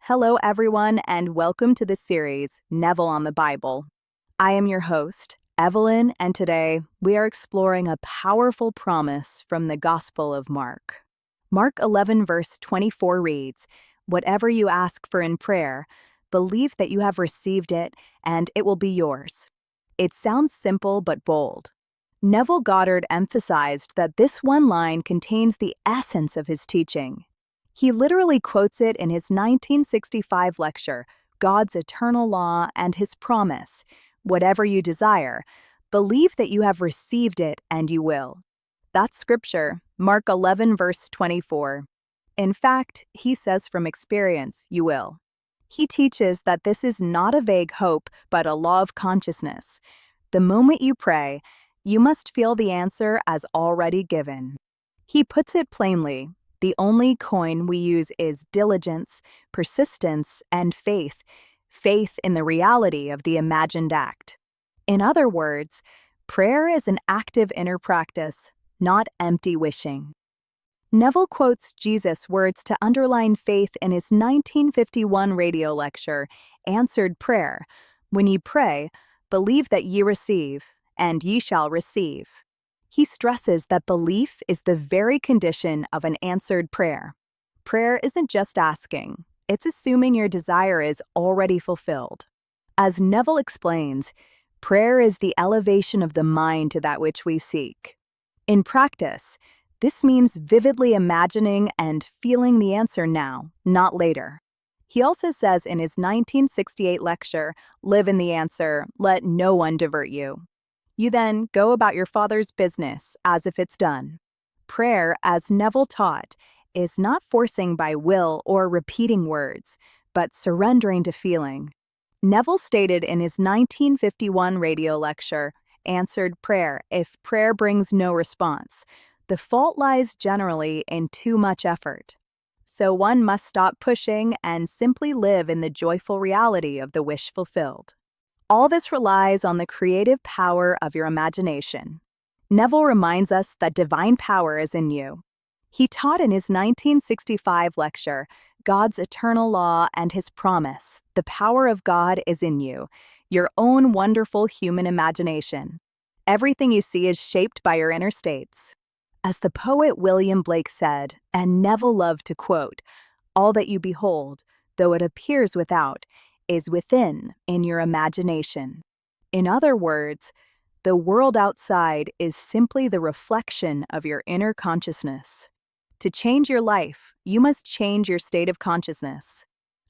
Hello, everyone, and welcome to the series, Neville on the Bible. I am your host, Evelyn, and today we are exploring a powerful promise from the Gospel of Mark. Mark 11, verse 24 reads, "Whatever you ask for in prayer, believe that you have received it, and it will be yours." It sounds simple but bold. Neville Goddard emphasized that this one line contains the essence of his teaching. He literally quotes it in his 1965 lecture, God's Eternal Law and His Promise. Whatever you desire, believe that you have received it and you will. That's scripture, Mark 11, verse 24. In fact, he says from experience, you will. He teaches that this is not a vague hope, but a law of consciousness. The moment you pray, you must feel the answer as already given. He puts it plainly. The only coin we use is diligence, persistence, and faith. Faith in the reality of the imagined act. In other words, prayer is an active inner practice, not empty wishing. Neville quotes Jesus' words to underline faith in his 1951 radio lecture, Answered Prayer. When ye pray, believe that ye receive, and ye shall receive. He stresses that belief is the very condition of an answered prayer. Prayer isn't just asking, it's assuming your desire is already fulfilled. As Neville explains, prayer is the elevation of the mind to that which we seek. In practice, this means vividly imagining and feeling the answer now, not later. He also says in his 1968 lecture, Live in the Answer, let no one divert you. You then go about your Father's business as if it's done. Prayer, as Neville taught, is not forcing by will or repeating words, but surrendering to feeling. Neville stated in his 1951 radio lecture, Answered Prayer, if prayer brings no response, the fault lies generally in too much effort. So one must stop pushing and simply live in the joyful reality of the wish fulfilled. All this relies on the creative power of your imagination. Neville reminds us that divine power is in you. He taught in his 1965 lecture, God's Eternal Law and His Promise. The power of God is in you, your own wonderful human imagination. Everything you see is shaped by your inner states. As the poet William Blake said, and Neville loved to quote, all that you behold, though it appears without, is within in your imagination. In other words, the world outside is simply the reflection of your inner consciousness. To change your life, you must change your state of consciousness.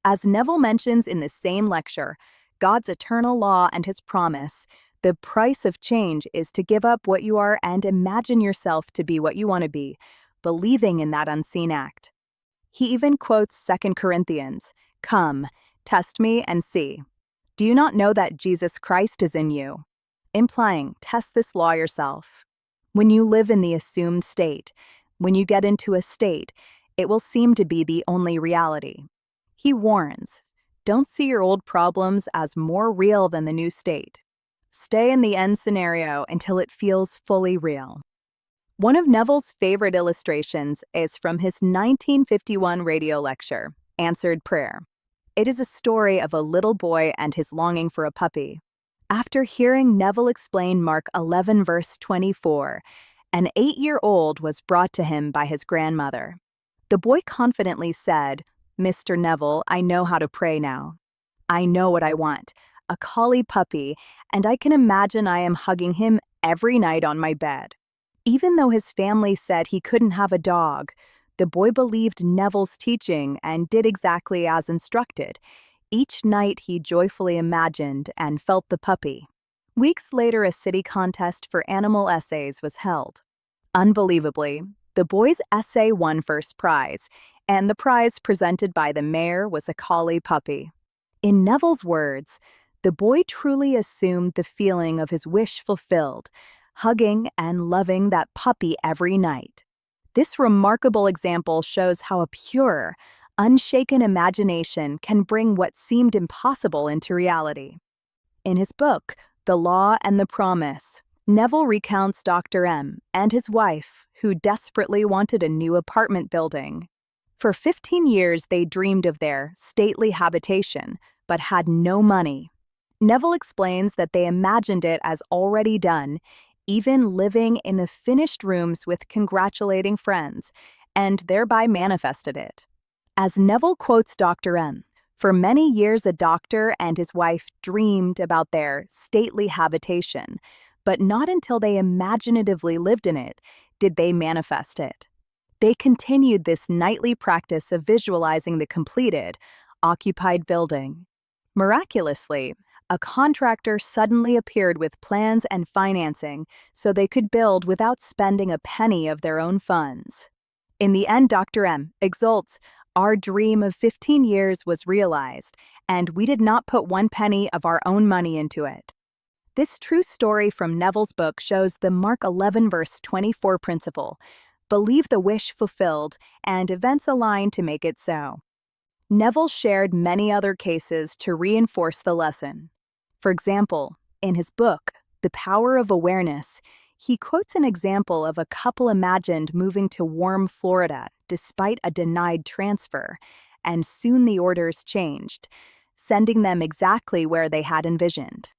As Neville mentions in the same lecture, God's Eternal Law and His Promise, the price of change is to give up what you are and imagine yourself to be what you want to be, believing in that unseen act. He even quotes 2 Corinthians, Come, test me and see. Do you not know that Jesus Christ is in you? Implying, test this law yourself. When you live in the assumed state, when you get into a state, it will seem to be the only reality. He warns, don't see your old problems as more real than the new state. Stay in the end scenario until it feels fully real. One of Neville's favorite illustrations is from his 1951 radio lecture, Answered Prayer. It is a story of a little boy and his longing for a puppy. After hearing Neville explain Mark 11, verse 24, an 8-year-old was brought to him by his grandmother. The boy confidently said, Mr. Neville, I know how to pray now. I know what I want, a collie puppy, and I can imagine I am hugging him every night on my bed. Even though his family said he couldn't have a dog, the boy believed Neville's teaching and did exactly as instructed. Each night he joyfully imagined and felt the puppy. Weeks later, a city contest for animal essays was held. Unbelievably, the boy's essay won first prize, and the prize presented by the mayor was a collie puppy. In Neville's words, the boy truly assumed the feeling of his wish fulfilled, hugging and loving that puppy every night. This remarkable example shows how a pure, unshaken imagination can bring what seemed impossible into reality. In his book, The Law and the Promise, Neville recounts Dr. M and his wife, who desperately wanted a new apartment building. For 15 years, they dreamed of their stately habitation, but had no money. Neville explains that they imagined it as already done, even living in the finished rooms with congratulating friends, and thereby manifested it. As Neville quotes Dr. M, for many years a doctor and his wife dreamed about their stately habitation, but not until they imaginatively lived in it did they manifest it. They continued this nightly practice of visualizing the completed, occupied building. Miraculously, a contractor suddenly appeared with plans and financing so they could build without spending a penny of their own funds. In the end, Dr. M exults, "Our dream of 15 years was realized, and we did not put one penny of our own money into it." This true story from Neville's book shows the Mark 11 verse 24 principle: believe the wish fulfilled, and events align to make it so. Neville shared many other cases to reinforce the lesson. For example, in his book, The Power of Awareness, he quotes an example of a couple imagined moving to warm Florida despite a denied transfer, and soon the orders changed, sending them exactly where they had envisioned.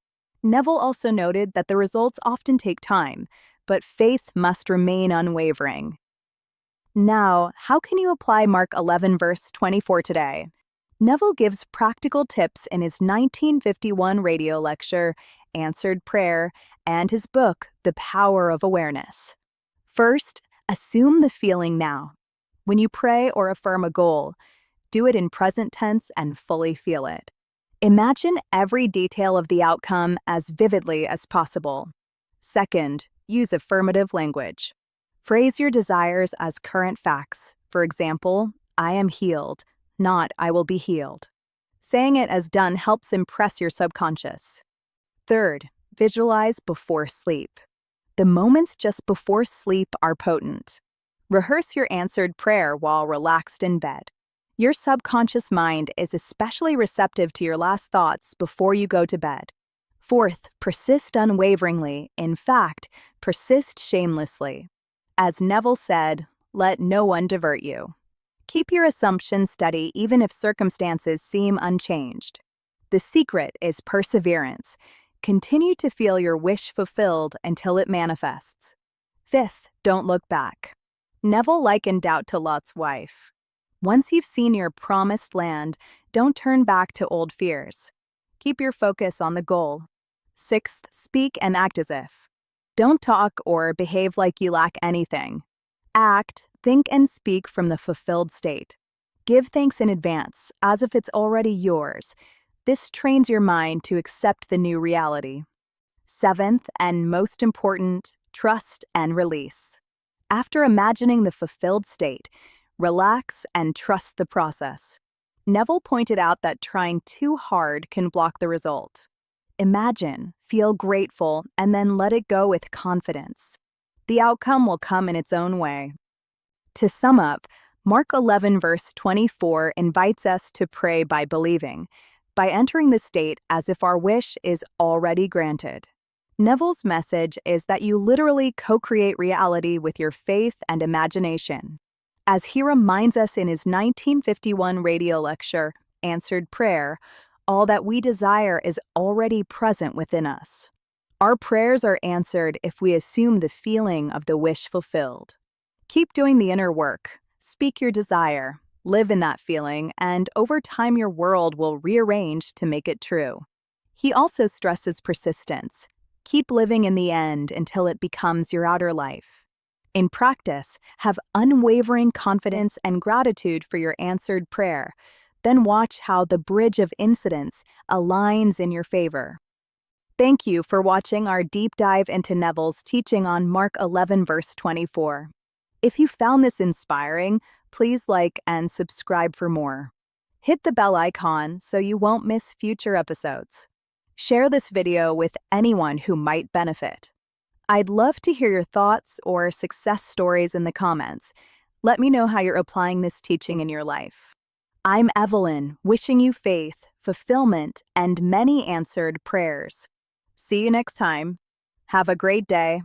Neville also noted that the results often take time, but faith must remain unwavering. Now, how can you apply Mark 11 verse 24 today? Neville gives practical tips in his 1951 radio lecture, Answered Prayer, and his book, The Power of Awareness. First, assume the feeling now. When you pray or affirm a goal, do it in present tense and fully feel it. Imagine every detail of the outcome as vividly as possible. Second, use affirmative language. Phrase your desires as current facts. For example, I am healed, not I will be healed. Saying it as done helps impress your subconscious. Third, visualize before sleep. The moments just before sleep are potent. Rehearse your answered prayer while relaxed in bed. Your subconscious mind is especially receptive to your last thoughts before you go to bed. Fourth, persist unwaveringly. In fact, persist shamelessly. As Neville said, let no one divert you. Keep your assumptions steady even if circumstances seem unchanged. The secret is perseverance. Continue to feel your wish fulfilled until it manifests. Fifth, don't look back. Neville likened doubt to Lot's wife. Once you've seen your promised land, don't turn back to old fears. Keep your focus on the goal. Sixth, speak and act as if. Don't talk or behave like you lack anything. Act, think, and speak from the fulfilled state. Give thanks in advance, as if it's already yours. This trains your mind to accept the new reality. Seventh, and most important, trust and release. After imagining the fulfilled state, relax and trust the process. Neville pointed out that trying too hard can block the result. Imagine, feel grateful, and then let it go with confidence. The outcome will come in its own way. To sum up, Mark 11 verse 24 invites us to pray by believing, by entering the state as if our wish is already granted. Neville's message is that you literally co-create reality with your faith and imagination. As he reminds us in his 1951 radio lecture, Answered Prayer, all that we desire is already present within us. Our prayers are answered if we assume the feeling of the wish fulfilled. Keep doing the inner work. Speak your desire. Live in that feeling, and over time your world will rearrange to make it true. He also stresses persistence. Keep living in the end until it becomes your outer life. In practice, have unwavering confidence and gratitude for your answered prayer. Then watch how the bridge of incidents aligns in your favor. Thank you for watching our deep dive into Neville's teaching on Mark 11 verse 24. If you found this inspiring, please like and subscribe for more. Hit the bell icon so you won't miss future episodes. Share this video with anyone who might benefit. I'd love to hear your thoughts or success stories in the comments. Let me know how you're applying this teaching in your life. I'm Evelyn, wishing you faith, fulfillment, and many answered prayers. See you next time. Have a great day.